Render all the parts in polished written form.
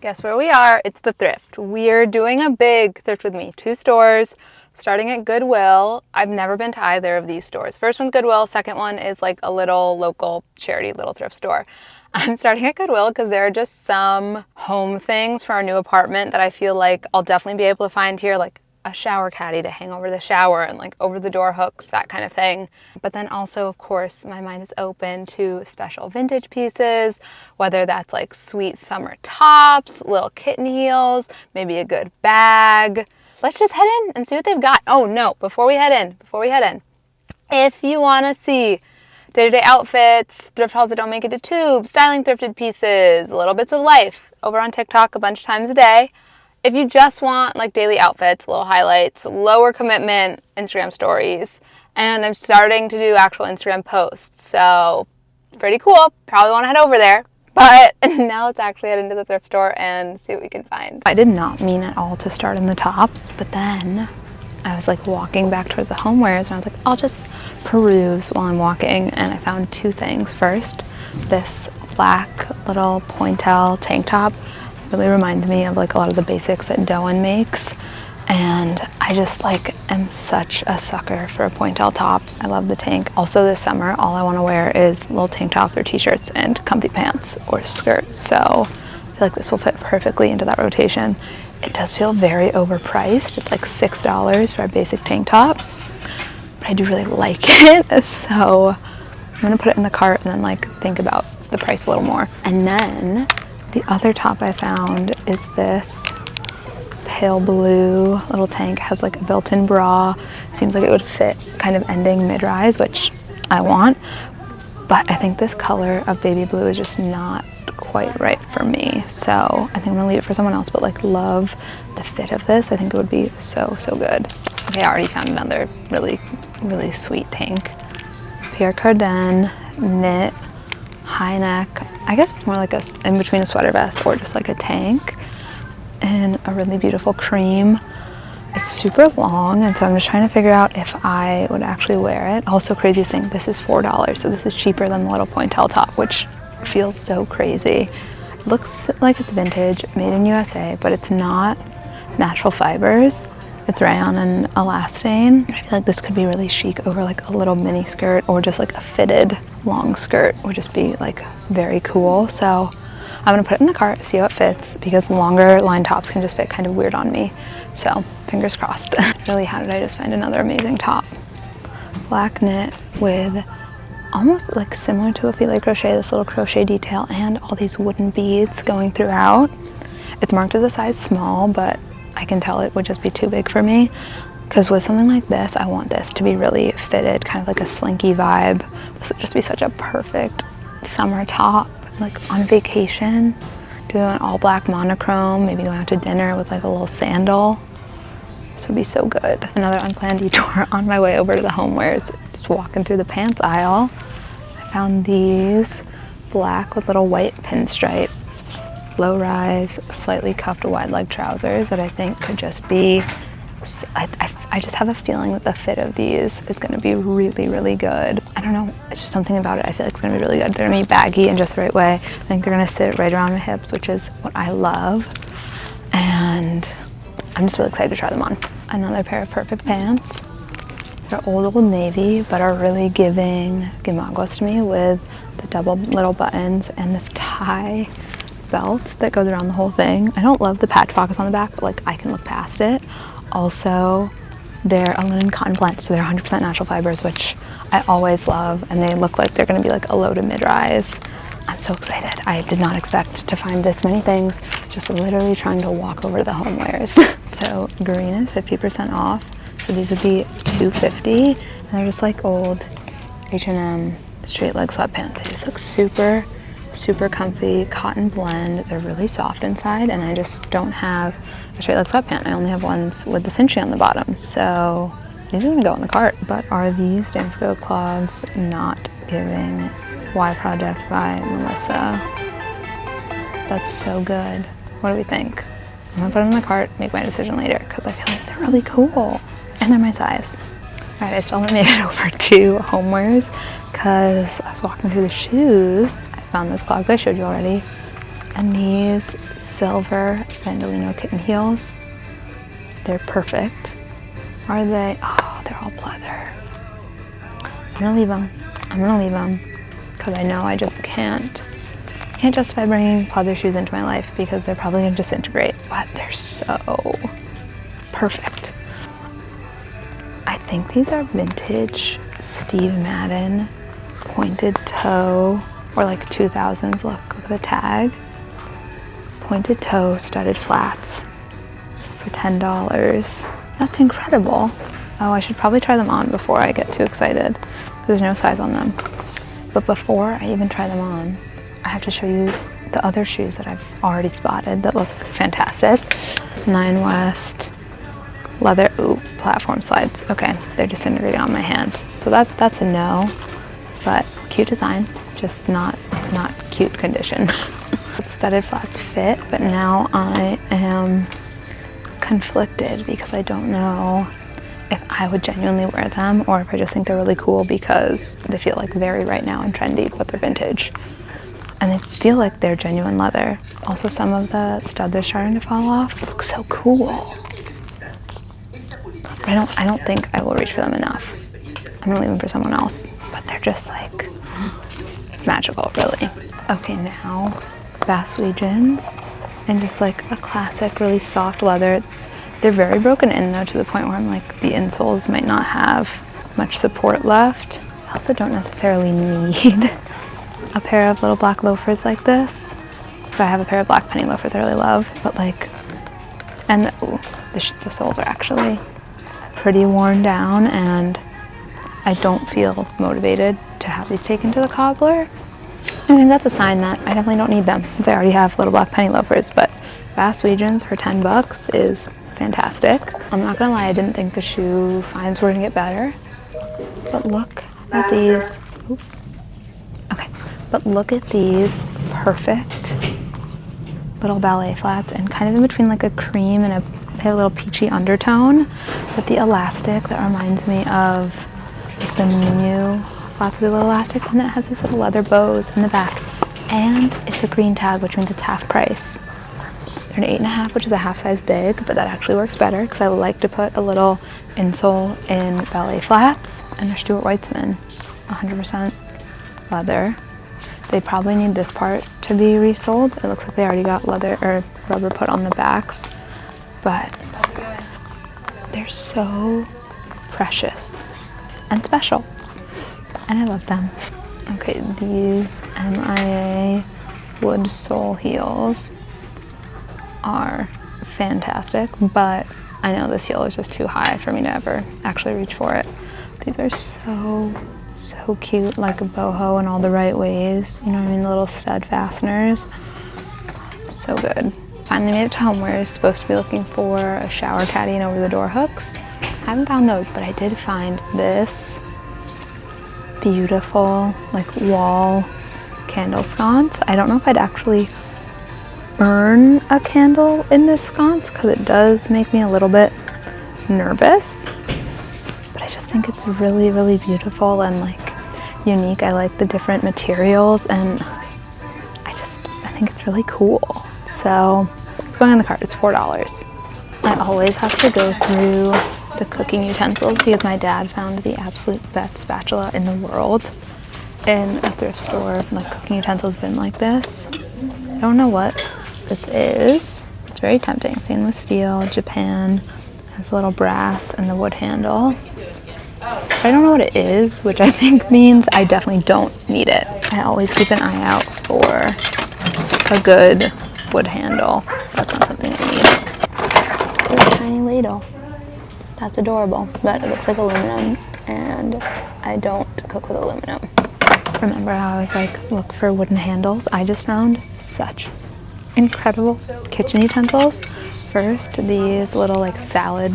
Guess where we are? It's the thrift. We're doing a big thrift with me. 2 stores, starting at Goodwill. I've never been to either of these stores. First one's Goodwill, second one is like a little local charity little thrift store. I'm starting at Goodwill because there are just some home things for our new apartment that I feel like I'll definitely be able to find here, like a shower caddy to hang over the shower and like over the door hooks, that kind of thing. But then also, of course, my mind is open to special vintage pieces, whether that's like sweet summer tops, little kitten heels, maybe a good bag. Let's just head in and see what they've got. Oh no, before we head in, if you want to see day-to-day outfits, thrift hauls that don't make it to tube, styling thrifted pieces, little bits of life over on TikTok a bunch of times a day. If you just want like daily outfits, little highlights, lower commitment Instagram stories, and I'm starting to do actual Instagram posts, so pretty cool. Probably want to head over there. But now let's actually head into the thrift store and see what we can find. I did not mean at all to start in the tops, but then I was like walking back towards the homewares and I was like, I'll just peruse while I'm walking, and I found 2 things. First, this black little pointel tank top really reminded me of like a lot of the basics that Doen makes, and I just like am such a sucker for a pointel top. I love the tank. Also this summer, all I want to wear is little tank tops or t-shirts and comfy pants or skirts, so I feel like this will fit perfectly into that rotation. It does feel very overpriced. It's like $6 for a basic tank top, but I do really like it, so I'm gonna put it in the cart and then like think about the price a little more. And then the other top I found is this pale blue little tank. It has like a built-in bra. Seems like it would fit kind of ending mid-rise, which I want, but I think this color of baby blue is just not quite right for me, so I think I'm gonna leave it for someone else, but like love the fit of this. I think it would be so good. Okay, I already found another really sweet tank. Pierre Cardin knit high neck. I guess it's more like a in between a sweater vest or just like a tank, in a really beautiful cream. It's super long, and so I'm just trying to figure out if I would actually wear it. Also, craziest thing, this is $4, so this is cheaper than the little pointel top, which feels so crazy. It looks like it's vintage, made in USA, but it's not natural fibers. It's rayon and elastane. I feel like this could be really chic over like a little mini skirt, or just like a fitted long skirt would just be like very cool. So I'm gonna put it in the cart, see how it fits, because longer line tops can just fit kind of weird on me. So fingers crossed. Really, how did I just find another amazing top? Black knit with almost like similar to a filet crochet, this little crochet detail and all these wooden beads going throughout. It's marked as a size small, but I can tell it would just be too big for me, because with something like this, I want this to be really fitted, kind of like a slinky vibe. This would just be such a perfect summer top, like on vacation, doing an all black monochrome, maybe going out to dinner with like a little sandal. This would be so good. Another unplanned detour on my way over to the homewares. Just walking through the pants aisle, I found these black with little white pinstripe, low rise, slightly cuffed wide leg trousers that I think could just be, I just have a feeling that the fit of these is going to be really good. I don't know, it's just something about it. I feel like it's going to be really good. They're going to be baggy in just the right way. I think they're going to sit right around my hips, which is what I love. And I'm just really excited to try them on. Another pair of perfect pants. They're old navy, but are really giving gimagos to me, with the double little buttons and this tie belt that goes around the whole thing. I don't love the patch pockets on the back, but like I can look past it. Also, they're a linen cotton blend, so they're 100% natural fibers, which I always love, and they look like they're going to be like a low to mid-rise. I'm so excited. I did not expect to find this many things, just literally trying to walk over to the homewares. So green is 50% off, so these would be $2.50, and they're just like old H&M straight leg sweatpants. They just look super comfy, cotton blend. They're really soft inside, and I just don't have a straight leg sweatpant. I only have ones with the cinchy on the bottom, so these are gonna go in the cart. But are these Dansko clogs not giving Y Project by Melissa? That's so good. What do we think? I'm gonna put them in the cart, make my decision later, because I feel like they're really cool, and they're my size. All right, I still haven't made it over to homewares, because I was walking through the shoes. I found those clogs I showed you already. And these silver Bandolino kitten heels, they're perfect. Are they? Oh, they're all pleather. I'm gonna leave them. I'm gonna leave them because I know I just can't justify bringing pleather shoes into my life because they're probably gonna disintegrate, but they're so perfect. I think these are vintage Steve Madden pointed toe, or like 2000s, look at the tag. Pointed toe studded flats for $10. That's incredible. Oh, I should probably try them on before I get too excited because there's no size on them. But before I even try them on, I have to show you the other shoes that I've already spotted that look fantastic. Nine West leather, ooh, platform slides. Okay, they're disintegrating on my hand. So that's a no, but cute design, just not cute condition. The studded flats fit, but now I am conflicted because I don't know if I would genuinely wear them or if I just think they're really cool because they feel like very right now and trendy, but they're vintage. And they feel like they're genuine leather. Also, some of the stud they're starting to fall off look so cool. I don't think I will reach for them enough. I'm gonna leave them for someone else, but they're just like magical, really. Okay, now Bass Legions and just like a classic, really soft leather. They're very broken in though, to the point where I'm like, the insoles might not have much support left. I also don't necessarily need a pair of little black loafers like this. But I have a pair of black penny loafers I really love, but like, and the soles are actually pretty worn down and I don't feel motivated to have these taken to the cobbler. I think that's a sign that I definitely don't need them since I already have little black penny loafers, but Bass Legions for $10 is fantastic. I'm not gonna lie, I didn't think the shoe finds were gonna get better, but look at these. Oops. Okay, but look at these perfect little ballet flats and kind of in between like a cream and they have a little peachy undertone, but the elastic that reminds me of like the Miu flats with a little elastic, and then it has these little leather bows in the back, and it's a green tag, which means it's half price. They're an 8.5, which is a half size big, but that actually works better because I like to put a little insole in ballet flats, and they're Stuart Weitzman, 100% leather. They probably need this part to be resoled. It looks like they already got leather or rubber put on the backs, but they're so precious and special, and I love them. Okay, these MIA wood sole heels are fantastic, but I know this heel is just too high for me to ever actually reach for it. These are so cute, like a boho in all the right ways. You know what I mean? The little stud fasteners. So good. Finally made it to home where I was supposed to be looking for a shower caddy and over the door hooks. I haven't found those, but I did find this beautiful like wall candle sconce. I don't know if I'd actually burn a candle in this sconce because it does make me a little bit nervous, but I just think it's really, really beautiful and like unique. I like the different materials and I think it's really cool. So it's going on the cart. It's $4. I always have to go through the cooking utensils because my dad found the absolute best spatula in the world in a thrift store, like cooking utensils bin like this. I don't know what this is. It's very tempting. Stainless steel, Japan, has a little brass and the wood handle. But I don't know what it is, which I think means I definitely don't need it. I always keep an eye out for a good wood handle. That's not something I need. This tiny ladle. That's adorable, but it looks like aluminum, and I don't cook with aluminum. Remember how I was like, look for wooden handles? I just found such incredible kitchen utensils. First, these little like salad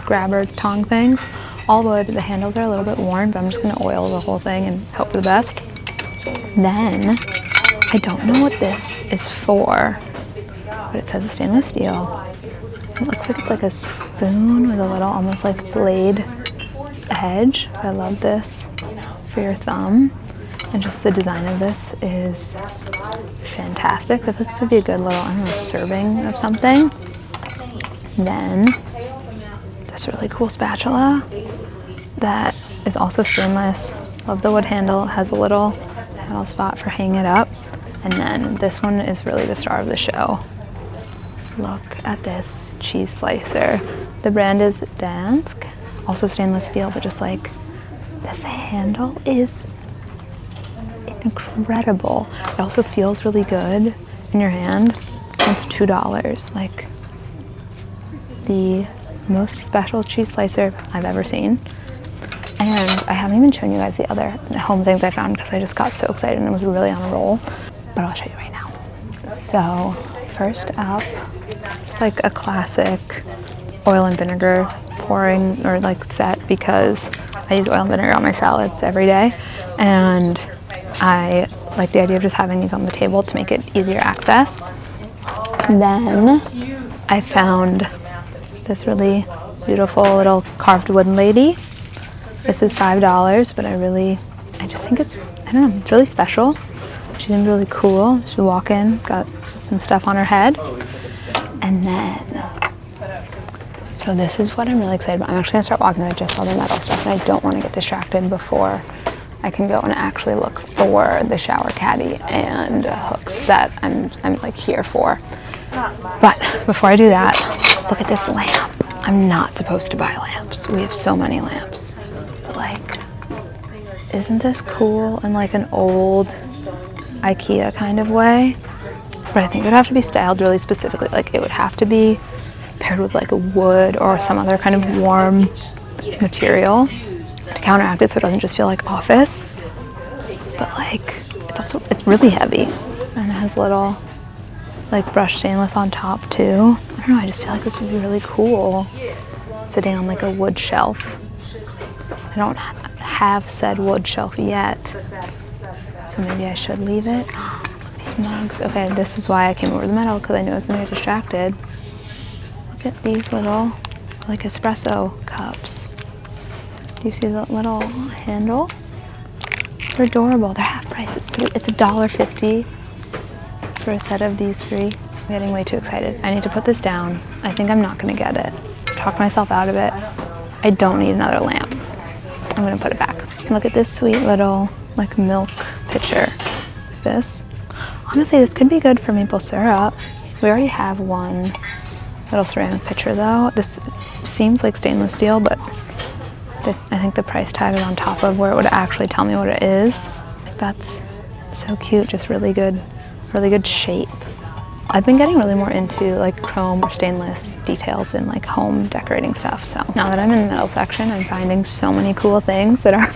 grabber tong things. All wood, the handles are a little bit worn, but I'm just gonna oil the whole thing and hope for the best. Then, I don't know what this is for, but it says it's stainless steel. It looks like it's like a spoon with a little almost like blade edge. I love this for your thumb. And just the design of this is fantastic. I think this would be a good little, I don't know, serving of something. Then this really cool spatula that is also stainless. Love the wood handle. It has a little metal spot for hanging it up. And then this one is really the star of the show. Look at this cheese slicer. The brand is Dansk, also stainless steel, but just like this handle is incredible. It also feels really good in your hand. It's $2. Like the most special cheese slicer I've ever seen. And I haven't even shown you guys the other home things I found because I just got so excited and was really on a roll. But I'll show you right now. So first up, just like a classic oil and vinegar pouring or like set, because I use oil and vinegar on my salads every day. And I like the idea of just having these on the table to make it easier access. Then I found this really beautiful little carved wooden lady. This is $5, but I just think it's, I don't know, it's really special. She seems really cool. She walk in, got some stuff on her head. And then, so this is what I'm really excited about. I'm actually gonna start walking. I just saw the metal stuff and I don't want to get distracted before I can go and actually look for the shower caddy and hooks that I'm like here for. But before I do that, look at this lamp. I'm not supposed to buy lamps. We have so many lamps. But like, isn't this cool in like an old IKEA kind of way? But I think it would have to be styled really specifically. Like it would have to be paired with like a wood or some other kind of warm material to counteract it so it doesn't just feel like office. But like, it's really heavy. And it has little like brushed stainless on top too. I don't know, I just feel like this would be really cool sitting on like a wood shelf. I don't have said wood shelf yet, so maybe I should leave it. Look at these mugs. Okay, this is why I came over the metal, because I knew I was gonna get distracted. Look at these little like espresso cups. Do you see the little handle? They're adorable. They're half price. It's $1.50 for a set of these three. I'm getting way too excited. I need to put this down. I think I'm not gonna get it. Talk myself out of it. I don't need another lamp. I'm gonna put it back. Look at this sweet little like milk pitcher. This. Honestly, this could be good for maple syrup. We already have one little ceramic pitcher though. This seems like stainless steel, but I think the price tag is on top of where it would actually tell me what it is. That's so cute, just really good shape. I've been getting really more into like chrome or stainless details in like home decorating stuff. So now that I'm in the metal section, I'm finding so many cool things that are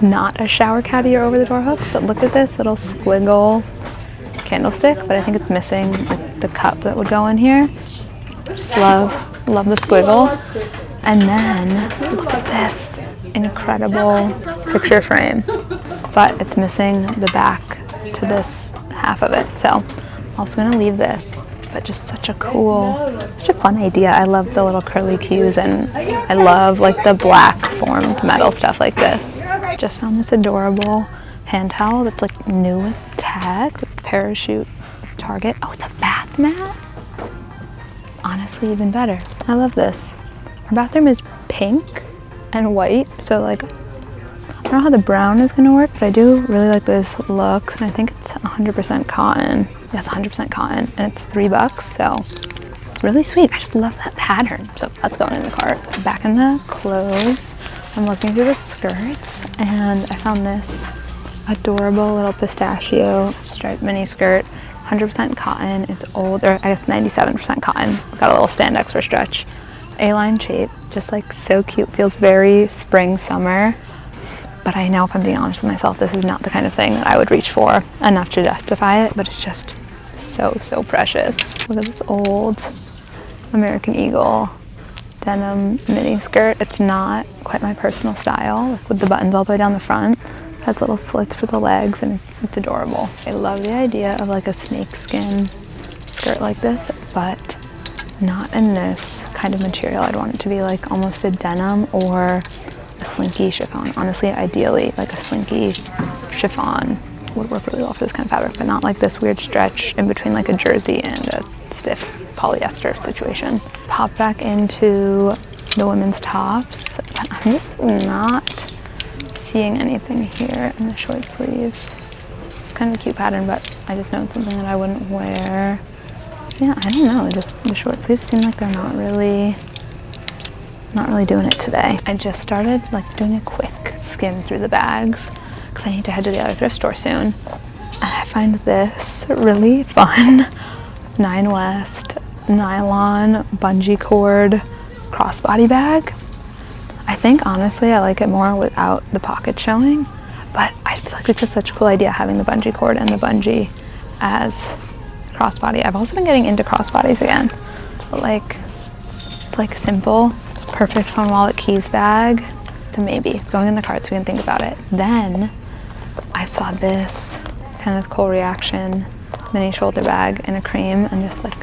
not a shower caddy or over the door hook. But look at this little squiggle candlestick, but I think it's missing like the cup that would go in here. Just love the squiggle. And then look at this incredible picture frame, but it's missing the back to this half of it. So I'm also gonna leave this, but just such a fun idea. I love the little curly cues, and I love like the black formed metal stuff like this. Just found this adorable hand towel that's like new with tag, with parachute, Target. Oh, it's a bath mat. Honestly, even better. I love this. Our bathroom is pink and white, so like, I don't know how the brown is gonna work, but I do really like this looks, and I think it's 100% cotton. Yeah, it's 100% cotton, and it's $3, so it's really sweet. I just love that pattern, so that's going in the cart. Back in the clothes, I'm looking through the skirts, and I found this adorable little pistachio striped mini skirt, 100% cotton. It's old, or I guess 97% cotton. It's got a little spandex for stretch. A-line shape, just like so cute, feels very spring, summer. But I know, if I'm being honest with myself, this is not the kind of thing that I would reach for enough to justify it, but it's just so precious. Look at this old American Eagle denim mini skirt. It's not quite my personal style, with the buttons all the way down the front. It has little slits for the legs, and it's adorable. I love the idea of like a snakeskin skirt like this, but not in this kind of material. I'd want it to be like almost a denim or a slinky chiffon. Honestly, ideally like a slinky chiffon would work really well for this kind of fabric, but not like this weird stretch in between like a jersey and a stiff polyester situation. Pop back into the women's tops, but I'm just not seeing anything here in the short sleeves. It's kind of a cute pattern, but I just know it's something that I wouldn't wear. Yeah, I don't know, just the short sleeves seem like they're not really doing it today. I just started like doing a quick skim through the bags because I need to head to the other thrift store soon. And I find this really fun 9 West nylon bungee cord crossbody bag. I think honestly I like it more without the pockets showing, but I feel like it's just such a cool idea having the bungee cord and the bungee as crossbody. I've also been getting into crossbodies again, but like it's like simple, perfect phone, wallet, keys bag. So maybe it's going in the cart so we can think about it. Then I saw this kind of cool reaction mini shoulder bag in a cream, and just like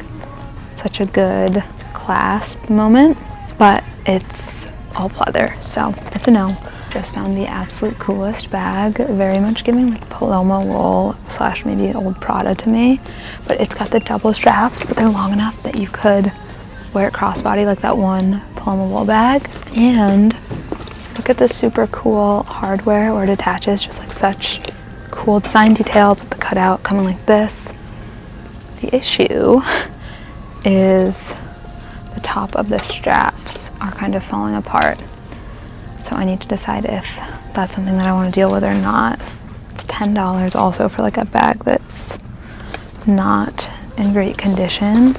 such a good clasp moment, but it's all pleather, so it's a no. Just found the absolute coolest bag, very much giving like Paloma wool / maybe old Prada to me, but it's got the double straps, but they're long enough that you could wear it crossbody like that one Paloma wool bag. And look at the super cool hardware where it attaches, just like such cool design details with the cutout coming like this. The issue is the top of the straps are kind of falling apart. So I need to decide if that's something that I want to deal with or not. It's $10 also for like a bag that's not in great condition.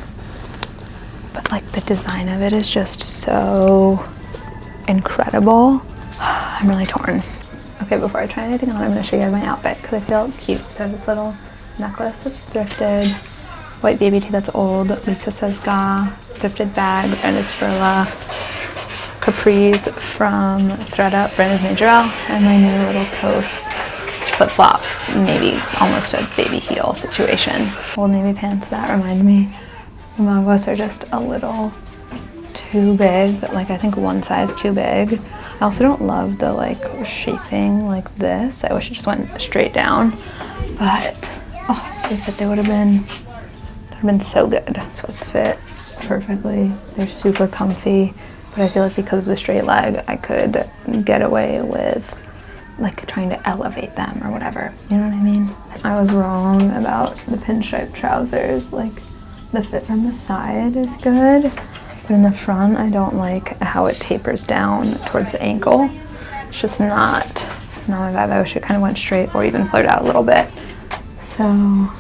But like the design of it is just so incredible. I'm really torn. Okay, before I try anything on, I'm going to show you guys my outfit because I feel cute. So I have this little necklace that's thrifted, white baby tee that's old, Lisa says ga, thrifted bag, Brenda's Furla, capris from thredUP, Brenda's Majorelle, and my new little Coast flip-flop, maybe almost a baby heel situation. Old navy pants that remind me the Magwas are just a little too big, like I think one size too big. I also don't love the like shaping like this. I wish it just went straight down, but oh, they fit, they would have been so good. Sweats fit perfectly. They're super comfy, but I feel like because of the straight leg, I could get away with like trying to elevate them or whatever. You know what I mean? I was wrong about the pinstripe trousers. Like the fit from the side is good, but in the front, I don't like how it tapers down towards the ankle. It's just not my vibe. I wish it kind of went straight or even flared out a little bit. So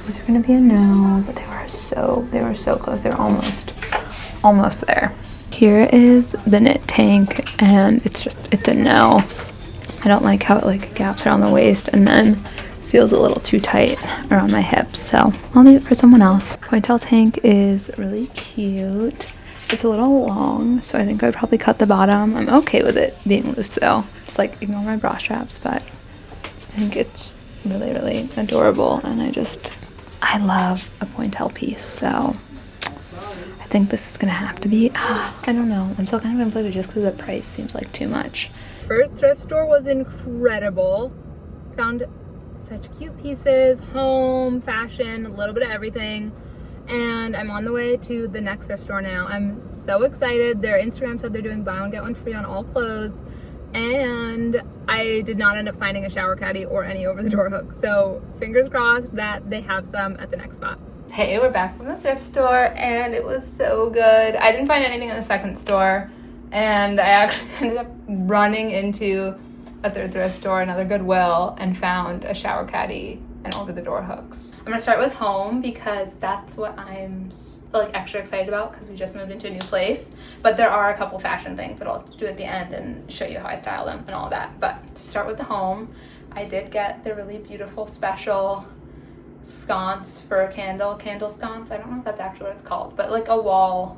these are gonna be a no, but they were so close. They were almost there. Here is the knit tank, and it's a no. I don't like how it like gaps around the waist and then feels a little too tight around my hips, so I'll leave it for someone else. Pointel tank is really cute. It's a little long, so I think I'd probably cut the bottom. I'm okay with it being loose though. Just like ignore my bra straps, but I think it's really, really adorable, and I love a pointel piece, so I think this is gonna have to be, I don't know. I'm still kind of conflicted just because the price seems like too much. First thrift store was incredible. Found such cute pieces, home, fashion, a little bit of everything. And I'm on the way to the next thrift store now. I'm so excited. Their Instagram said they're doing buy one get one free on all clothes, and I did not end up finding a shower caddy or any over the door hooks. So fingers crossed that they have some at the next spot. Hey, we're back from the thrift store, and it was so good. I didn't find anything in the second store, and I actually ended up running into a third thrift store, another Goodwill, and found a shower caddy and over the door hooks. I'm gonna start with home because that's what I'm like extra excited about because we just moved into a new place. But there are a couple fashion things that I'll do at the end and show you how I style them and all that. But to start with the home, I did get the really beautiful special sconce for a candle sconce. I don't know if that's actually what it's called, but like a wall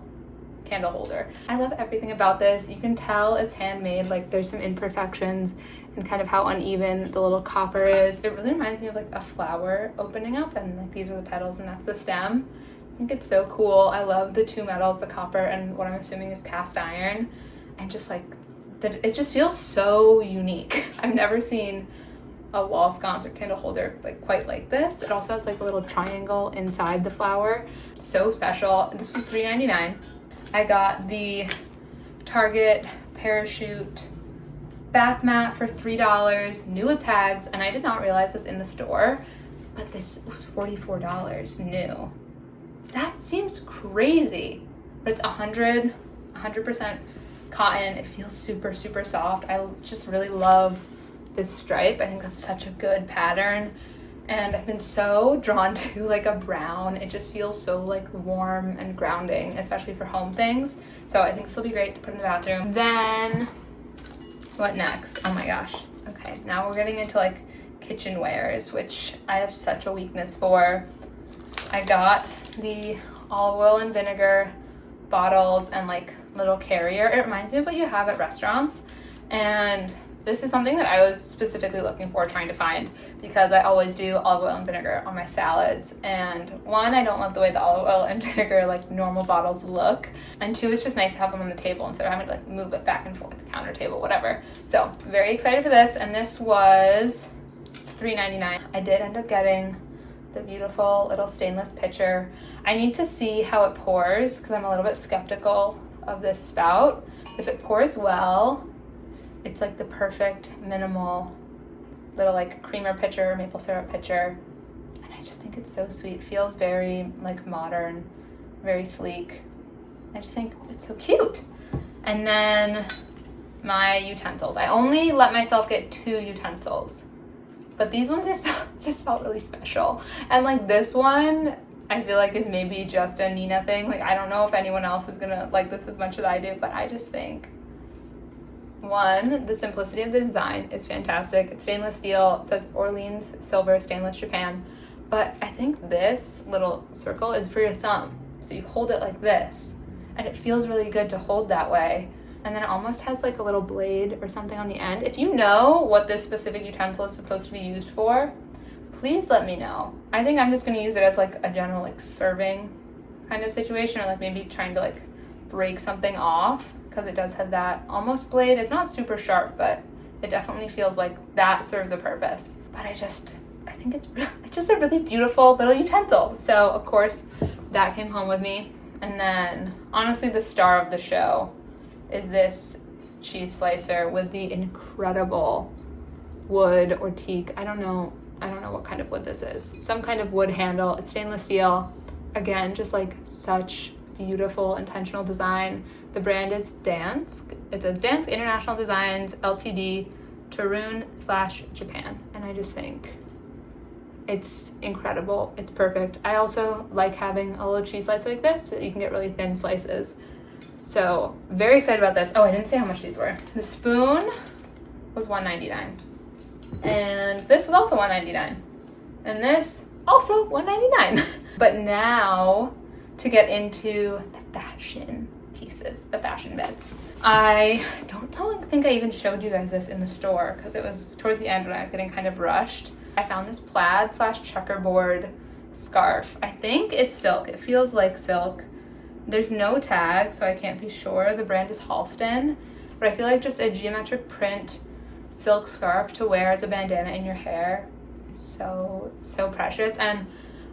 candle holder. I love everything about this. You can tell it's handmade, like there's some imperfections and kind of how uneven the little copper is. It really reminds me of like a flower opening up, and like these are the petals and that's the stem. I think it's so cool. I love the two metals, the copper and what I'm assuming is cast iron, and just like that, it just feels so unique. I've never seen a wall sconce or candle holder like quite like this. It also has like a little triangle inside the flower. So special. This was $3.99. I got the Target parachute bath mat for $3, new with tags, and I did not realize this in the store, but this was $44 new. That seems crazy, but it's 100% cotton. It feels super, super soft. I just really love this stripe. I think that's such a good pattern, and I've been so drawn to like a brown. It just feels so like warm and grounding, especially for home things. So I think this will be great to put in the bathroom. Then what next? Oh my gosh. Okay, now we're getting into like kitchenwares, which I have such a weakness for. I got the olive oil and vinegar bottles and like little carrier. It reminds me of what you have at restaurants, and this is something that I was specifically looking for, trying to find, because I always do olive oil and vinegar on my salads. And one, I don't love the way the olive oil and vinegar like normal bottles look, and two, it's just nice to have them on the table instead of having to like move it back and forth, the counter table, whatever. So very excited for this, and this was $3.99. I did end up getting the beautiful little stainless pitcher. I need to see how it pours because I'm a little bit skeptical of this spout. If it pours well, it's like the perfect minimal little like creamer pitcher, maple syrup pitcher. And I just think it's so sweet. It feels very like modern, very sleek. I just think it's so cute. And then my utensils. I only let myself get 2 utensils, but these ones just felt really special. And like this one, I feel like is maybe just a Nina thing. Like I don't know if anyone else is gonna like this as much as I do, but I just think, one, the simplicity of the design is fantastic. It's stainless steel. It says Orleans Silver Stainless Japan. But I think this little circle is for your thumb. So you hold it like this, and it feels really good to hold that way. And then it almost has like a little blade or something on the end. If you know what this specific utensil is supposed to be used for, please let me know. I think I'm just gonna use it as like a general like serving kind of situation, or like maybe trying to like break something off, because it does have that almost blade. It's not super sharp, but it definitely feels like that serves a purpose. But I think it's just a really beautiful little utensil. So of course that came home with me. And then honestly the star of the show is this cheese slicer with the incredible wood or teak. I don't know what kind of wood this is. Some kind of wood handle. It's stainless steel. Again, just like such beautiful intentional design. The brand is Dansk. It says Dansk International Designs Ltd. Tarun/Japan. And I just think it's incredible. It's perfect. I also like having a little cheese slice like this so that you can get really thin slices. So very excited about this. Oh, I didn't say how much these were. The spoon was $1.99. And this was also $1.99. And this also $1.99. But now to get into the fashion pieces, the fashion bits. I don't think I even showed you guys this in the store because it was towards the end when I was getting kind of rushed. I found this plaid/checkerboard scarf. I think it's silk. It feels like silk. There's no tag, so I can't be sure. The brand is Halston, but I feel like just a geometric print silk scarf to wear as a bandana in your hair is so precious. And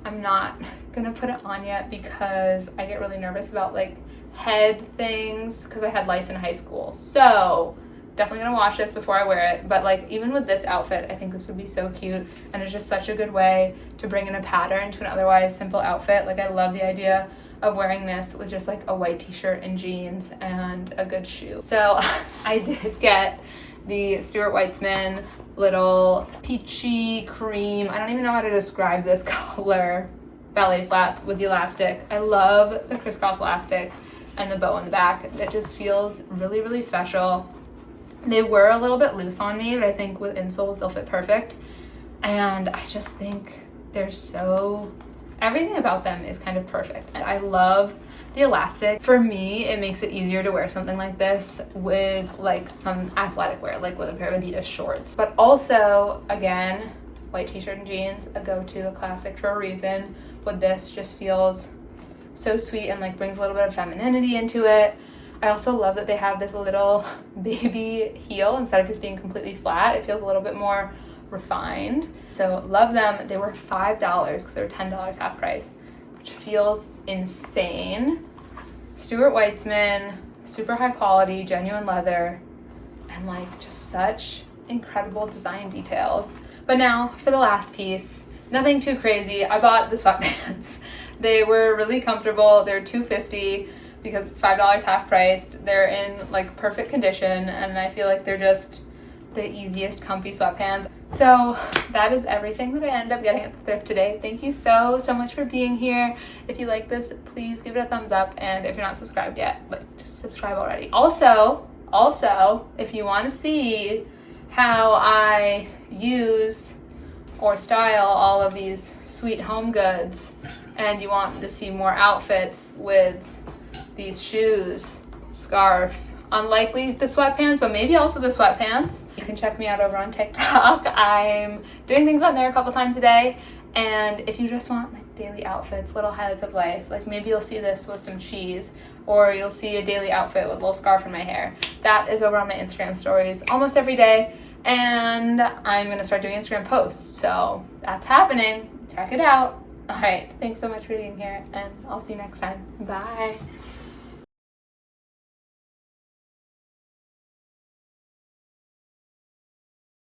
I'm not gonna put it on yet because I get really nervous about like head things because I had lice in high school. So definitely gonna wash this before I wear it. But like even with this outfit, I think this would be so cute, and it's just such a good way to bring in a pattern to an otherwise simple outfit. Like I love the idea of wearing this with just like a white t-shirt and jeans and a good shoe. So I did get the Stuart Weitzman little peachy cream, I don't even know how to describe this color, ballet flats with the elastic. I love the crisscross elastic and the bow in the back. It just feels really special. They were a little bit loose on me, but I think with insoles they'll fit perfect. And I just think they're everything about them is kind of perfect. And I love the elastic. For me, it makes it easier to wear something like this with like some athletic wear, like with a pair of Adidas shorts. But also, again, white t-shirt and jeans, a go-to, a classic for a reason. But this just feels so sweet and like brings a little bit of femininity into it. I also love that they have this little baby heel instead of just being completely flat. It feels a little bit more refined. So love them. They were $5 because they were $10 half price, which feels insane. Stuart Weitzman, super high quality, genuine leather, and like just such incredible design details. But now for the last piece, nothing too crazy. I bought the sweatpants. They were really comfortable. They're $2.50 because it's $5 half priced. They're in like perfect condition, and I feel like they're just the easiest comfy sweatpants. So that is everything that I ended up getting at the thrift today. Thank you so much for being here. If you like this, please give it a thumbs up, and if you're not subscribed yet, but just subscribe already. Also, if you want to see how I use or style all of these sweet home goods, and you want to see more outfits with these shoes, scarf, unlikely the sweatpants, but maybe also the sweatpants, you can check me out over on TikTok. I'm doing things on there a couple times a day, and if you just want like daily outfits, little highlights of life, like maybe you'll see this with some cheese, or you'll see a daily outfit with a little scarf in my hair. That is over on my Instagram stories almost every day, and I'm gonna start doing Instagram posts, so that's happening. Check it out. All right, thanks so much for being here, and I'll see you next time. Bye.